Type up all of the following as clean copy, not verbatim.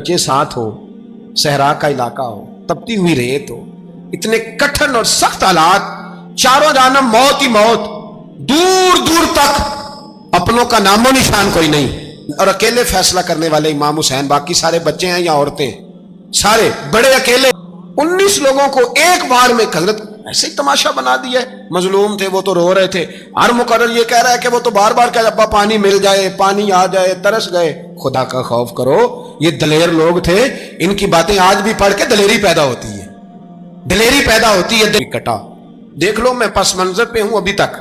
بچے ساتھ ہو، صحرا کا علاقہ ہو، تپتی ہوئی ریت ہو، اتنے کٹھن اور سخت حالات، چاروں جانب موت ہی موت، دور دور تک اپنوں کا نام و نشان کوئی نہیں، اور اکیلے فیصلہ کرنے والے امام حسین، باقی سارے بچے ہیں یا عورتیں، سارے بڑے اکیلے 19 لوگوں کو ایک بار میں حضرت ایسے ہی تماشا بنا دیا ہے۔ مظلوم تھے وہ تو رو رہے تھے، ہر مقرر یہ کہہ رہا ہے کہ وہ تو بار بار کہہ ابا پانی مل جائے، پانی آ جائے، ترس گئے۔ خدا کا خوف کرو، یہ دلیر لوگ تھے، ان کی باتیں آج بھی پڑھ کے دلیری پیدا ہوتی ہے، دلیری پیدا ہوتی ہے۔ دل کٹا، دیکھ لو میں پس منظر پہ ہوں ابھی تک،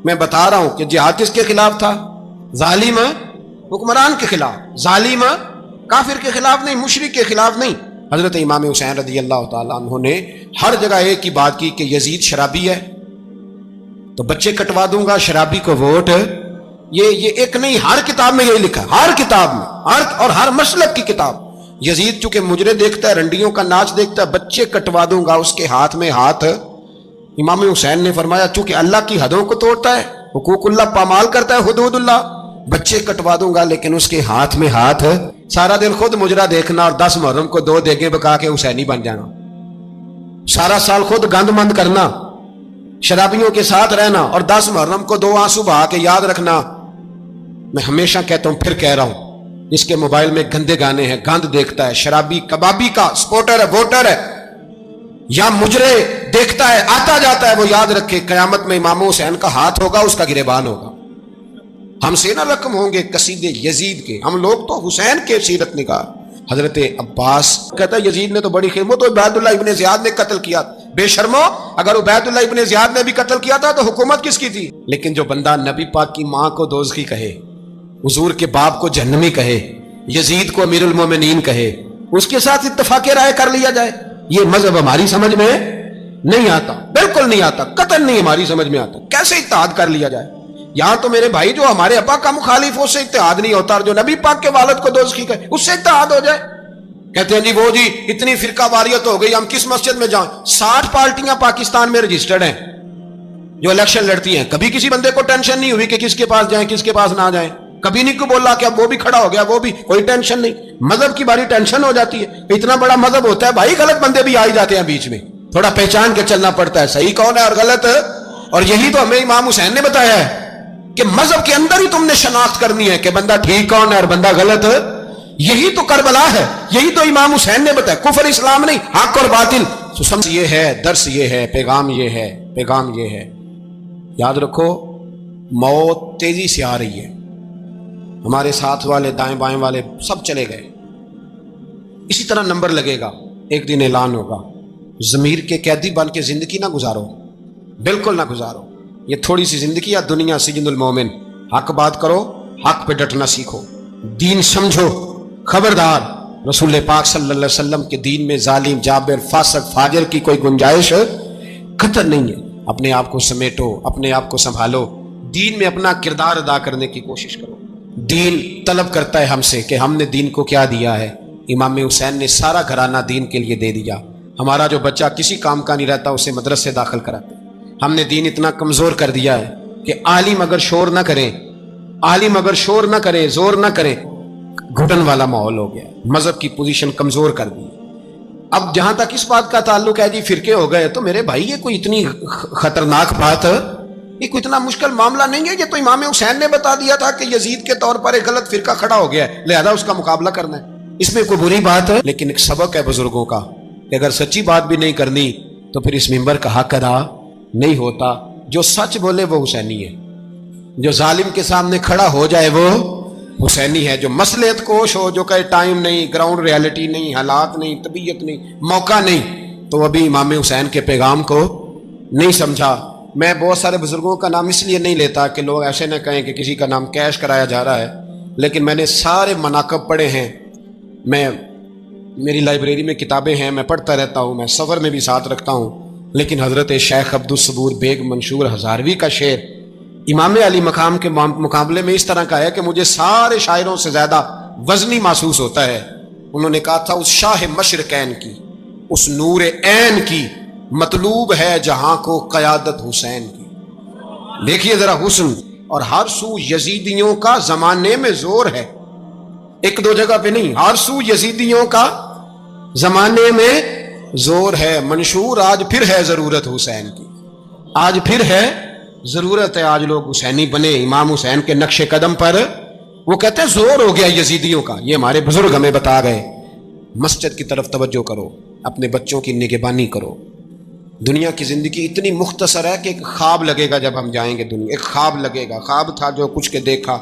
میں بتا رہا ہوں کہ جہاد کس کے خلاف تھا؟ ظالم حکمران کے خلاف، ظالم کافر کے خلاف نہیں، مشرک کے خلاف نہیں۔ حضرت امام حسین رضی اللہ تعالیٰ عنہ نے ہر جگہ ایک ہی بات کی کہ یزید شرابی ہے تو بچے کٹوا دوں گا، شرابی کو ووٹ۔ یہ ایک نہیں، ہر کتاب میں یہی لکھا، ہر کتاب میں، اور ہر مسلک کی کتاب۔ یزید چونکہ مجرے دیکھتا ہے، رنڈیوں کا ناچ دیکھتا ہے، بچے کٹوا دوں گا، اس کے ہاتھ میں ہاتھ۔ امام حسین نے فرمایا چونکہ اللہ کی حدوں کو توڑتا ہے، حقوق اللہ پامال کرتا ہے، حدود اللہ، بچے کٹوا دوں گا لیکن اس کے ہاتھ میں ہاتھ۔ سارا دن خود مجرا دیکھنا اور 10 محرم کو 2 دیگیں پکا کے حسینی بن جانا، سارا سال خود گند مند کرنا، شرابیوں کے ساتھ رہنا، اور 10 محرم کو 2 آنسو بہا کے یاد رکھنا۔ میں ہمیشہ کہتا ہوں، پھر کہہ رہا ہوں، اس کے موبائل میں گندے گانے ہیں، گند دیکھتا ہے، شرابی کبابی کا سپورٹر ہے، ووٹر ہے، یا مجرے دیکھتا ہے، آتا جاتا ہے، وہ یاد رکھے قیامت میں امام حسین کا ہاتھ ہوگا، اس کا گریبان ہوگا۔ ہم سے نہ رقم ہوں گے قصیدے یزید کے، ہم لوگ تو حسین کے سیرت نگار۔ حضرت عباس کہتا ہے یزید نے تو بڑی خدمت، تو عبید اللہ ابن زیاد نے قتل کیا، بے شرمو، اگر عبید اللہ ابن زیاد نے بھی قتل کیا تھا تو حکومت کس کی تھی؟ لیکن جو بندہ نبی پاک کی ماں کو دوزخی کہے، حضور کے باپ کو جہنمی کہے، یزید کو امیر المومنین کہے، اس کے ساتھ اتفاق رائے کر لیا جائے، یہ مذہب ہماری سمجھ میں نہیں آتا، بالکل نہیں آتا، قطعاً نہیں ہماری سمجھ میں آتا۔ کیسے اتحاد کر لیا جائے؟ یہاں تو میرے بھائی جو ہمارے ابا کا مخالف ہو، اس سے اتحاد نہیں ہوتا، اور جو نبی پاک کے والد کو دوزخی کہے اس سے اتحاد ہو جائے۔ کہتے ہیں جی وہ جی اتنی فرقہ واریت ہو گئی، ہم کس مسجد میں جائیں؟ 60 پارٹیاں پاکستان میں رجسٹرڈ ہیں جو الیکشن لڑتی ہیں، کبھی کسی بندے کو ٹینشن نہیں ہوئی کہ کس کے پاس جائیں کس کے پاس نہ جائیں، کبھی نہیں کو بولا کہ اب وہ بھی کھڑا ہو گیا، وہ بھی، کوئی ٹینشن نہیں۔ مذہب کی باری ٹینشن ہو جاتی ہے، اتنا بڑا مذہب ہوتا ہے بھائی، غلط بندے بھی آ ہی جاتے ہیں بیچ میں، تھوڑا پہچان کے چلنا پڑتا ہے صحیح کون ہے اور غلط۔ اور یہی تو ہمیں امام حسین نے بتایا ہے کہ مذہب کے اندر ہی تم نے شناخت کرنی ہے کہ بندہ ٹھیک کون ہے اور بندہ غلط۔ یہی تو کربلا ہے، یہی تو امام حسین نے بتایا، کفر اسلام نہیں، حق اور باطل۔ تو سمجھ یہ ہے، درس یہ ہے، پیغام یہ ہے، پیغام یہ ہے، یاد رکھو موت تیزی سے آ رہی ہے، ہمارے ساتھ والے دائیں بائیں والے سب چلے گئے، اسی طرح نمبر لگے گا، ایک دن اعلان ہوگا۔ ضمیر کے قیدی بن کے زندگی نہ گزارو، بالکل نہ گزارو، یہ تھوڑی سی زندگی ہے دنیا، سجن المومن۔ حق بات کرو، حق پہ ڈٹنا سیکھو، دین سمجھو، خبردار رسول پاک صلی اللہ علیہ وسلم کے دین میں ظالم، جابر، فاسق، فاجر کی کوئی گنجائش قطع نہیں ہے۔ اپنے آپ کو سمیٹو، اپنے آپ کو سنبھالو، دین میں اپنا کردار ادا کرنے کی کوشش کرو۔ دین طلب کرتا ہے ہم سے کہ ہم نے دین کو کیا دیا ہے۔ امام حسین نے سارا گھرانہ دین کے لیے دے دیا۔ ہمارا جو بچہ کسی کام کا نہیں رہتا اسے مدرسے داخل کراتے۔ ہم نے دین اتنا کمزور کر دیا ہے کہ عالم اگر شور نہ کرے، عالم اگر شور نہ کرے، زور نہ کرے، گھٹن والا ماحول ہو گیا، مذہب کی پوزیشن کمزور کر دی۔ اب جہاں تک اس بات کا تعلق ہے جی فرقے ہو گئے، تو میرے بھائی یہ کوئی اتنی خطرناک بات ہے، یہ کوئی اتنا مشکل معاملہ نہیں ہے۔ یہ تو امام حسین نے بتا دیا تھا کہ یزید کے طور پر ایک غلط فرقہ کھڑا ہو گیا ہے، لہذا اس کا مقابلہ کرنا ہے، اس میں کوئی بری بات ہے؟ لیکن ایک سبق ہے بزرگوں کا کہ اگر سچی بات بھی نہیں کرنی تو پھر اس منبر کا حق ادا نہیں ہوتا۔ جو سچ بولے وہ حسینی ہے، جو ظالم کے سامنے کھڑا ہو جائے وہ حسینی ہے، جو مصلحت کوش ہو، جو کہے ٹائم نہیں، گراؤنڈ ریالٹی نہیں، حالات نہیں، طبیعت نہیں، موقع نہیں، تو ابھی امام حسین کے پیغام کو نہیں سمجھا۔ میں بہت سارے بزرگوں کا نام اس لیے نہیں لیتا کہ لوگ ایسے نہ کہیں کہ کسی کا نام کیش کرایا جا رہا ہے، لیکن میں نے سارے مناقب پڑھے ہیں، میری لائبریری میں کتابیں ہیں، میں پڑھتا رہتا ہوں، میں سفر میں بھی ساتھ رکھتا ہوں۔ لیکن حضرت شیخ عبدالصبور بیگ منشور ہزاروی کا شعر امام علی مقام کے مقابلے میں اس طرح کا ہے کہ مجھے سارے شاعروں سے زیادہ وزنی محسوس ہوتا ہے۔ انہوں نے کہا تھا اس شاہ مشرقین کی، اس نور عین کی مطلوب ہے جہاں کو قیادت حسین کی۔ دیکھیے ذرا حسن، اور ہر سو یزیدیوں کا زمانے میں زور ہے، ایک دو جگہ پہ نہیں، ہر سو یزیدیوں کا زمانے میں زور ہے، منشور آج پھر ہے ضرورت حسین کی، آج پھر ہے ضرورت ہے، آج لوگ حسینی بنے امام حسین کے نقش قدم پر۔ وہ کہتے ہیں زور ہو گیا یزیدیوں کا، یہ ہمارے بزرگ ہمیں بتا گئے، مسجد کی طرف توجہ کرو، اپنے بچوں کی نگہبانی کرو۔ دنیا کی زندگی اتنی مختصر ہے کہ ایک خواب لگے گا جب ہم جائیں گے دنیا، ایک خواب لگے گا، خواب تھا جو کچھ کے دیکھا،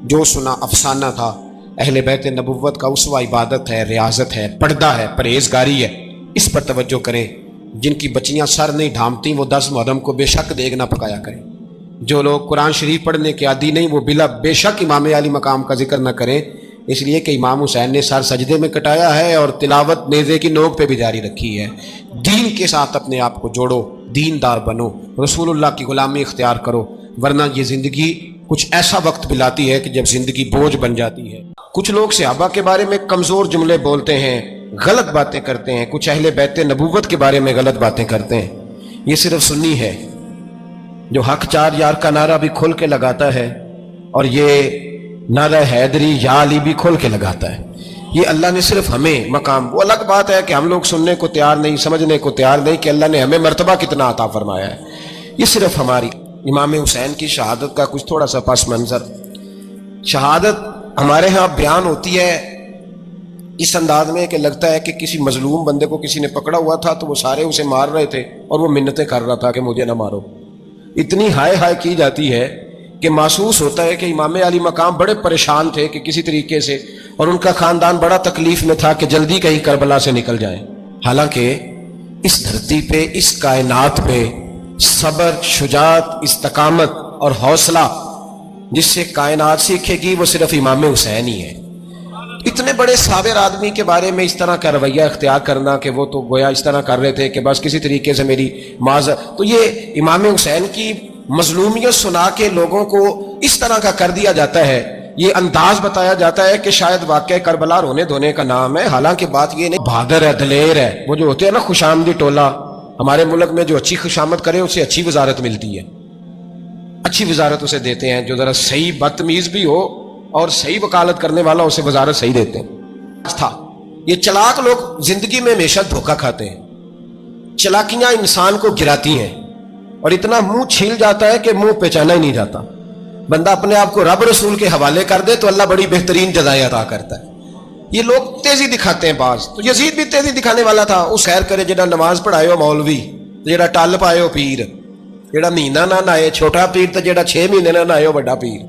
جو سنا افسانہ تھا۔ اہل بیت نبوت کا اسوہ عبادت ہے، ریاضت ہے، پردہ ہے، پرہیزگاری ہے، اس پر توجہ کریں۔ جن کی بچیاں سر نہیں ڈھانپتی وہ 10 محرم کو بے شک دیگ نہ پکایا کریں۔ جو لوگ قرآن شریف پڑھنے کے عادی نہیں وہ بے شک امام علی مقام کا ذکر نہ کریں، اس لیے کہ امام حسین نے سر سجدے میں کٹایا ہے اور تلاوت نیزے کی نوک پہ بھی جاری رکھی ہے۔ دین کے ساتھ اپنے آپ کو جوڑو، دیندار بنو، رسول اللہ کی غلامی اختیار کرو، ورنہ یہ زندگی کچھ ایسا وقت بلاتی ہے کہ جب زندگی بوجھ بن جاتی ہے۔ کچھ لوگ صحابہ کے بارے میں کمزور جملے بولتے ہیں، غلط باتیں کرتے ہیں، کچھ اہل بیت نبوت کے بارے میں غلط باتیں کرتے ہیں۔ یہ صرف سنی ہے جو حق چار یار کا نعرہ بھی کھول کے لگاتا ہے اور یہ نعرہ حیدری یا علی بھی کھول کے لگاتا ہے۔ یہ اللہ نے صرف ہمیں مقام، وہ الگ بات ہے کہ ہم لوگ سننے کو تیار نہیں، سمجھنے کو تیار نہیں کہ اللہ نے ہمیں مرتبہ کتنا عطا فرمایا ہے۔ یہ صرف ہماری امام حسین کی شہادت کا کچھ تھوڑا سا پس منظر۔ شہادت ہمارے ہاں بیان ہوتی ہے اس انداز میں کہ لگتا ہے کہ کسی مظلوم بندے کو کسی نے پکڑا ہوا تھا تو وہ سارے اسے مار رہے تھے اور وہ منتیں کر رہا تھا کہ مجھے نہ مارو۔ اتنی ہائے ہائے کی جاتی ہے کہ محسوس ہوتا ہے کہ امام علی مقام بڑے پریشان تھے کہ کسی طریقے سے، اور ان کا خاندان بڑا تکلیف میں تھا کہ جلدی کہیں کربلا سے نکل جائیں۔ حالانکہ اس دھرتی پہ، اس کائنات پہ صبر، شجاعت، استقامت اور حوصلہ جس سے کائنات سیکھے گی وہ صرف امام حسین ہی ہے۔ اتنے بڑے صابر آدمی کے بارے میں اس طرح کا رویہ اختیار کرنا کہ وہ تو گویا اس طرح کر رہے تھے کہ بس کسی طریقے سے میری معذرت، تو یہ امام حسین کی مظلومیت سنا کے لوگوں کو اس طرح کا کر دیا جاتا ہے، یہ انداز بتایا جاتا ہے کہ شاید واقعہ کربلا رونے دھونے کا نام ہے، حالانکہ بات یہ نہیں، بہادر ہے، دلیر ہے۔ وہ جو ہوتے ہیں نا خوش آمدی ٹولہ، ہمارے ملک میں جو اچھی خوشامد کرے اسے اچھی وزارت ملتی ہے، اچھی وزارت اسے دیتے ہیں، جو ذرا صحیح بدتمیز بھی ہو اور صحیح وکالت کرنے والا اسے وزارت صحیح دیتے ہیں۔ تھا یہ چلاک لوگ زندگی میں ہمیشہ دھوکہ کھاتے ہیں، چلاکیاں انسان کو گراتی ہیں اور اتنا منہ چھیل جاتا ہے کہ منہ پہچانا ہی نہیں جاتا۔ بندہ اپنے آپ کو رب رسول کے حوالے کر دے تو اللہ بڑی بہترین جزائیں عطا کرتا ہے۔ یہ لوگ تیزی دکھاتے ہیں بعض، تو یزید بھی تیزی دکھانے والا تھا۔ اس خیر کرے جڑا نماز پڑھائے ہو مولوی، جڑا ٹل پائے ہو پیر، جڑا مہینہ نہ نہائے چھوٹا پیر، تو جڑا 6 مہینے نہ نہائے ہو بڑا پیر،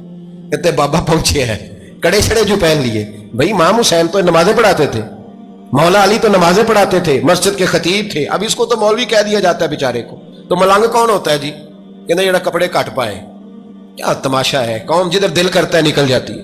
کہتے بابا پہنچے ہیں، کڑے چھڑے جو پہن لیے۔ بھائی امام حسین تو نمازیں پڑھاتے تھے، مولا علی تو نمازیں پڑھاتے تھے، مسجد کے خطیب تھے، اب اس کو تو مولوی کہہ دیا جاتا ہے بیچارے کو۔ تو ملنگ کون ہوتا ہے جی؟ کہتے جڑا کپڑے کٹ پائے۔ کیا تماشا ہے، قوم جدھر دل کرتا ہے نکل جاتی ہے۔